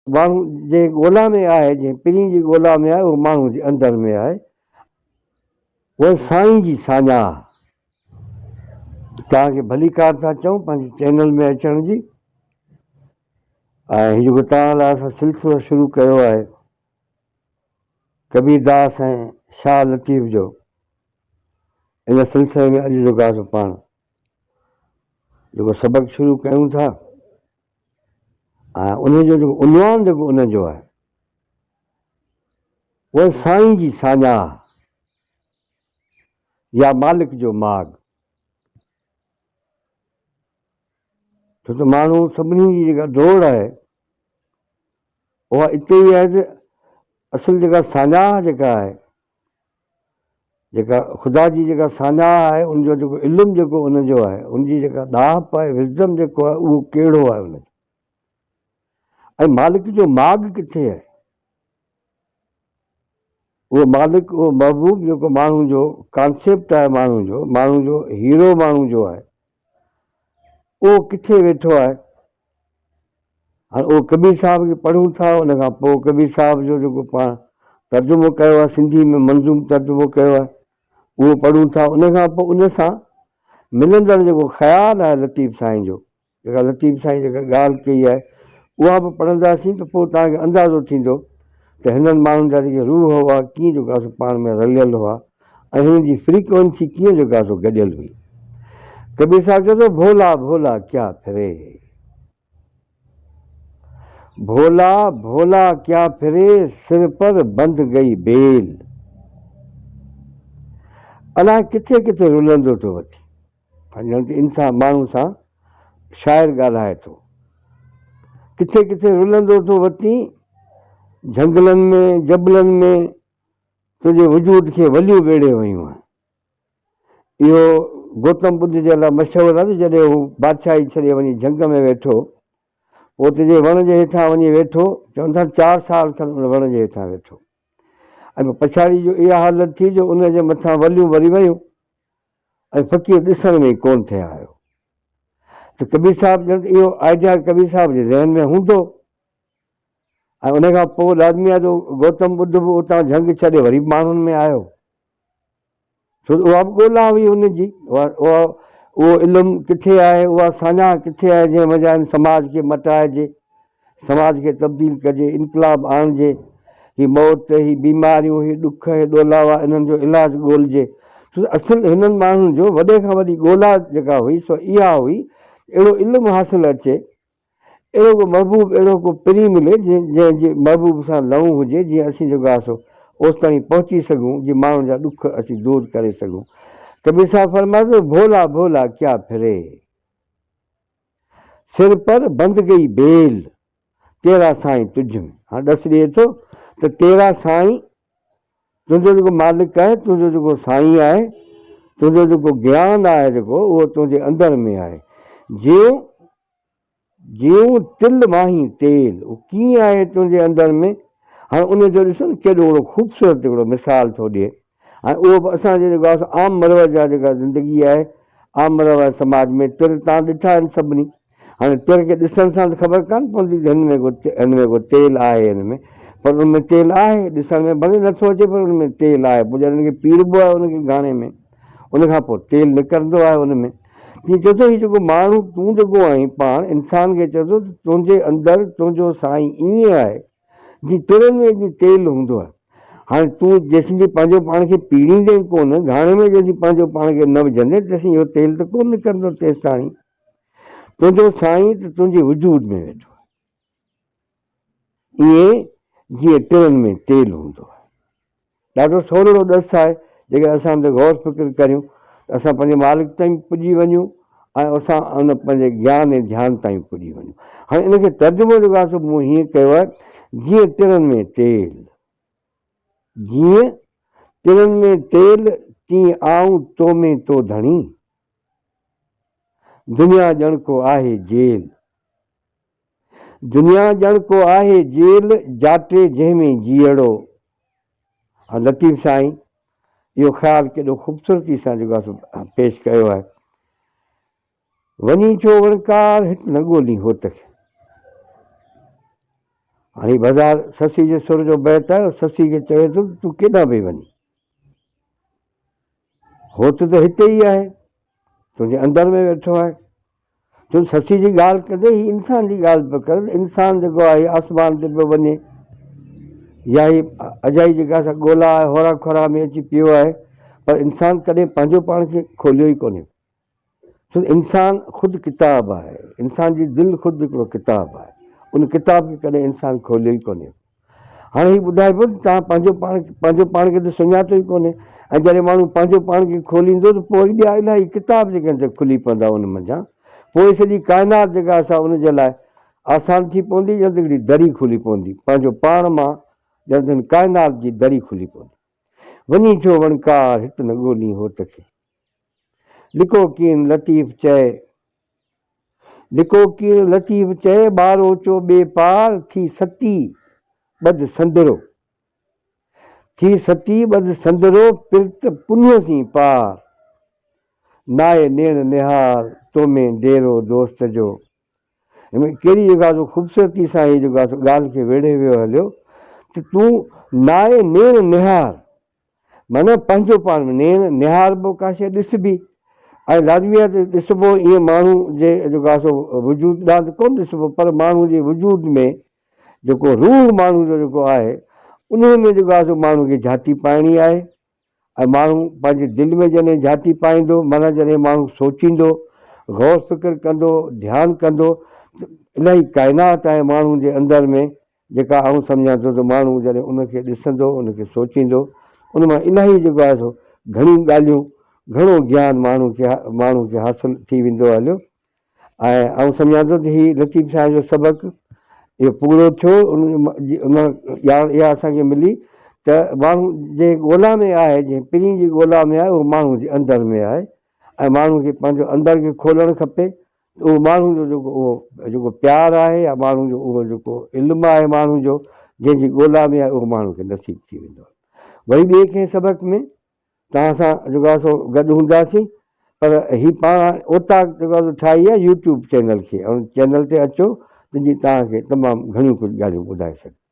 माण्हू जे ॻोल्हा में आहे, जंहिं पीढ़ी जी ॻोल्हा में आहे, उहो माण्हू जे अंदरि में आहे। उहा साईं जी साञा। तव्हांखे भलीकार था चऊं पंहिंजे चैनल में अचण जी। ऐं हीउ जेको तव्हां लाइ असां सिलसिलो शुरू कयो आहे कबीरदास ऐं शाह लतीफ़ जो, इन सिलसिले में अॼु जेको आहे पाण जेको सबक़ु शुरू कयूं था, ऐं उनजो जेको उनवान जेको उनजो आहे, उहा साईं जी साञा या मालिक जो माॻ। छो त माण्हू सभिनी जी जेका दौड़ आहे उहा हिते ई आहे त असुल जेका साञा जेका आहे, जेका ख़ुदा जी जेका साञा आहे, उनजो जेको इल्मु जेको उनजो आहे, उनजी जेका ॾाप आहे, विज़डम जेको आहे, उहो कहिड़ो आहे उनजो, ऐं मालिक जो माॻ किथे आहे। उहो मालिक, उहो महबूब जेको माण्हू जो कॉन्सेप्ट आहे, माण्हू जो हीरो माण्हू जो आहे, उहो किथे वेठो आहे। हाणे उहो कबीर साहिब खे पढ़ूं था, उन खां पोइ कबीर साहिब जो जेको पाण तर्जुमो कयो आहे, सिंधी में मंज़ूम तर्जुमो कयो आहे, उहो पढ़ूं था। उन खां पोइ उन सां मिलंदड़ जेको ख़्यालु आहे लतीफ़ साईं जो, जेका लतीफ़ साईं जेका ॻाल्हि कई आहे, उहा बि पढ़ंदासीं त पोइ तव्हांखे अंदाज़ो थींदो त हिननि माण्हुनि जा जेके रूह हुआ कीअं जेको आहे पाण में रलियल हुआ, ऐं हिननि जी फ्रीक्वेंसी कीअं जेका आहे गॾियल हुई। कबीर साहिब चवंदो, भोला भोला क्या फिरे, भोला भोला क्या फिरे, सिर पर बंध गई बेल। अलाए किथे किथे रुलंदो थो वठी, इंसान माण्हू सां शाइर ॻाल्हाए थो, किथे किथे रुलंदो थो वठी, झंगलनि में जबलनि में तुंहिंजे वजूद खे वलियूं ॿेड़े वयूं आहिनि। इहो गौतम बुद्ध जे लाइ मशहूरु आहे। जॾहिं हू बादशाही छॾे वञी झंग में वेठो, पोइ जे वण जे हेठां वञी वेठो, चवनि था 4 साल खनि उन वण जे हेठां वेठो, ऐं पछाड़ी जो इहा हालत थी जो उनजे मथां वलियूं वरी वियूं ऐं फ़क़ीर ॾिसण में ई कोन थिए आयो। त कबीर साहिब ॼण इहो आइडिया कबीर साहिब जे ज़हन में हूंदो, ऐं उन खां पोइ लाज़मी आहे जो गौतम बुद्ध बि उतां झंग छॾे वरी माण्हुनि में आयो, छो उहा बि ॻोल्हा हुई हुनजी। उहो इल्मु किथे आहे, उहा साञा किथे आहे, जंहिं वजह समाज खे मटाइजे, समाज खे तब्दील कजे, इनकलाब आणिजे, ही मौत, ही बीमारियूं, ही ॾुख, ही ॾोलावा, इन्हनि जो इलाजु ॻोल्हिजे। छो असुलु हिननि माण्हुनि जो वॾे खां वॾी ॻोल्हा जेका हुई सो इहा हुई, अहिड़ो इल्मु हासिलु अचे, अहिड़ो को महबूब, अहिड़ो को पीढ़ी मिले जंहिंजे महबूब सां लहूं हुजे, जीअं असीं जेको आहे सो ओसि ताईं पहुची सघूं, जीअं माण्हुनि जा ॾुख असीं दूरि करे सघूं। कबीर साहिब फरमाए, भोला भोला क्या फिरे, सिर पर बंध गई बेल, तेरा साईं तुझ में। हाणे ॾस ॾिए थो त तेरा साईं, तुंहिंजो जेको मालिक आहे, तुंहिंजो जेको साईं आहे, तुंहिंजो जेको ज्ञान आहे जेको, उहो तुंहिंजे अंदरि में आहे। जीअं जीअं तिल माही तेल, उहो कीअं आहे तुंहिंजे अंदरि में। हाणे उनजो ॾिसो न केॾो वॾो ख़ूबसूरत हिकिड़ो मिसाल थो ॾिए। ऐं उहो बि असांजे जेको आहे आम मरवर जा जेका ज़िंदगी आहे, आम मरवर समाज में तिर तव्हां ॾिठा आहिनि सभिनी। हाणे तिर खे ॾिसण सां त ख़बर कान पवंदी त हिन में को तेल आहे, हिन में, पर हुन में तेल आहे, ॾिसण में भले नथो अचे पर हुन में तेल आहे। पोइ जॾहिं हुनखे पीड़बो आहे हुनखे घाणे में, उनखां पोइ तेल निकिरंदो आहे हुन में। तीअं चए थो, हीउ जेको माण्हू तूं जेको आहीं, पाण इंसान खे चए थो तुंहिंजे अंदरि तुंहिंजो साईं ईअं आहे जीअं तिरनि में जीअं तेल हूंदो आहे। हाणे तूं जेसीं पंहिंजो पाण खे पीड़ींदे कोन, घाणे में जेसीं पंहिंजो पाण खे न विझंदे, तेसीं इहो तेल त कोन निकिरंदो। तेसि ताईं तुंहिंजो साईं त तुंहिंजे वजूद में वेठो आहे, ईअं जीअं तिरनि में तेल हूंदो आहे। ॾाढो थोरो ॾस आहे, जेके असां ते गौर फ़िक्र करियूं त असां पंहिंजे मालिक ताईं पुॼी वञूं ऐं असां उन पंहिंजे ज्ञान ऐं ध्यान ताईं पुॼी वञूं। हाणे इनखे तर्जुमो जेको आहे सो मूं हीअं कयो आहे, जीअं तिरनि में तेल, जीअं तिरनि में तेल, तीअं आऊं तो में तो धणी, दुनिया ॼण को आहे जेल, दुनिया ॼण को आहे जेल, जाटे जंहिंमें जीअड़ो। लतीफ़ साईं इहो ख़्यालु केॾो ख़ूबसूरती सां जेको आहे पेश कयो आहे। वञी छो वणकार हिते न ॻोल्ही होत खे, हाणे बाज़ारि ससी जे सुर जो बैत आहे, ससी खे चवे थो तूं केॾां पई वञी, हो त हिते ई आहे, तुंहिंजे अंदरि में वेठो आहे। तूं ससी जी ॻाल्हि कंदे हीअ इंसान जी ॻाल्हि पियो कर। इंसानु जेको आहे हीअ आसमान ते पियो वञे, या ही अजाई जेका असां ॻोल्हा आहे होरा खोरा में अची पियो आहे, पर इंसानु कॾहिं पंहिंजो पाण खे खोलियो ई कोन्हे। छो इंसानु ख़ुदि किताबु आहे, इंसान जी दिलि ख़ुदि हिकिड़ो किताबु आहे, उन किताब खे कॾहिं इंसानु खोलियो ई कोन्हे। हाणे हीअ ॿुधाए पियो तव्हां पंहिंजो पाण खे त सुञातो ई कोन्हे, ऐं जॾहिं माण्हू पंहिंजो पाण खे खोलींदो त पोइ ॿिया इलाही किताब जेके आहिनि खुली पवंदा उन मंझां। पोइ सॼी काइनात जेका असां उनजे लाइ आसान थी पवंदी, ॼण त हिकिड़ी दरी खुली पवंदी, पंहिंजो पाण मां ॼण त काइनात जी दरी खुली पवंदी। वञी छो वणकार हिते न ॻोल्ही होत खे, लिको कीन लतीफ़ चए, लिको कीन लतीफ़ चए, ॿारो चो ॿिए पार थी सती ॿध संदरो, थी सती ॿध संदरो पिरत पुन्य सी पार, नाए नेण निहार तो में डेरो दोस्त जो। हिनमें कहिड़ी जेका ख़ूबसूरती सां हीअ जेका ॻाल्हि खे वेड़े वियो हलियो त तूं नाए नेण निहार, माना पंहिंजो पाण में नेण निहारबो का शइ ॾिसबी, ऐं लाज़मी आहे त ॾिसबो ईअं माण्हू जे जेको आहे सो वजूद ॾांहुं त कोन ॾिसबो, पर माण्हू जे वजूद में जेको रूह माण्हू जो जेको आहे उन में जेको आहे सो माण्हू खे झाती पाइणी आहे। ऐं माण्हू पंहिंजे दिलि में जॾहिं झाती पाईंदो, माना जॾहिं माण्हू सोचींदो, गौर फ़िक्र कंदो, ध्यानु कंदो, त इलाही काइनात आहे माण्हू जे अंदरि में जेका आउं सम्झां थो त माण्हू जॾहिं उनखे ॾिसंदो, उनखे सोचींदो, उन मां इलाही जेको आहे सो घणियूं ॻाल्हियूं, घणो ज्ञान माण्हू खे हासिलु थी वेंदो हलियो। ऐं आउं सम्झां थो त हीअ लतीफ़ साहिब जो सबक़ु इहो पूरो थियो, उन ॼाण इहा असांखे मिली त माण्हू जे ॻोल्हा में आहे, जंहिं पिरी जी ॻोल्हा में आहे, उहो माण्हू जे अंदरि में आहे, ऐं माण्हू खे पंहिंजो अंदरि खे खोलणु खपे। उहो माण्हू जो जेको प्यारु आहे, या माण्हू जो उहो जेको इल्मु आहे माण्हू जो जंहिंजी ॻोल्हा में आहे, उहो माण्हू खे नसीबु थी वेंदो। वरी ॿिए कंहिं सबक़ में तव्हां सां जेको आहे सो गॾु हूंदासीं, पर हीअ पाण ओता जेको आहे ठाही आहे यूट्यूब चैनल खे, ऐं चैनल ते अचो त जीअं तव्हांखे तमामु घणियूं कुझु ॻाल्हियूं ॿुधाए सघे।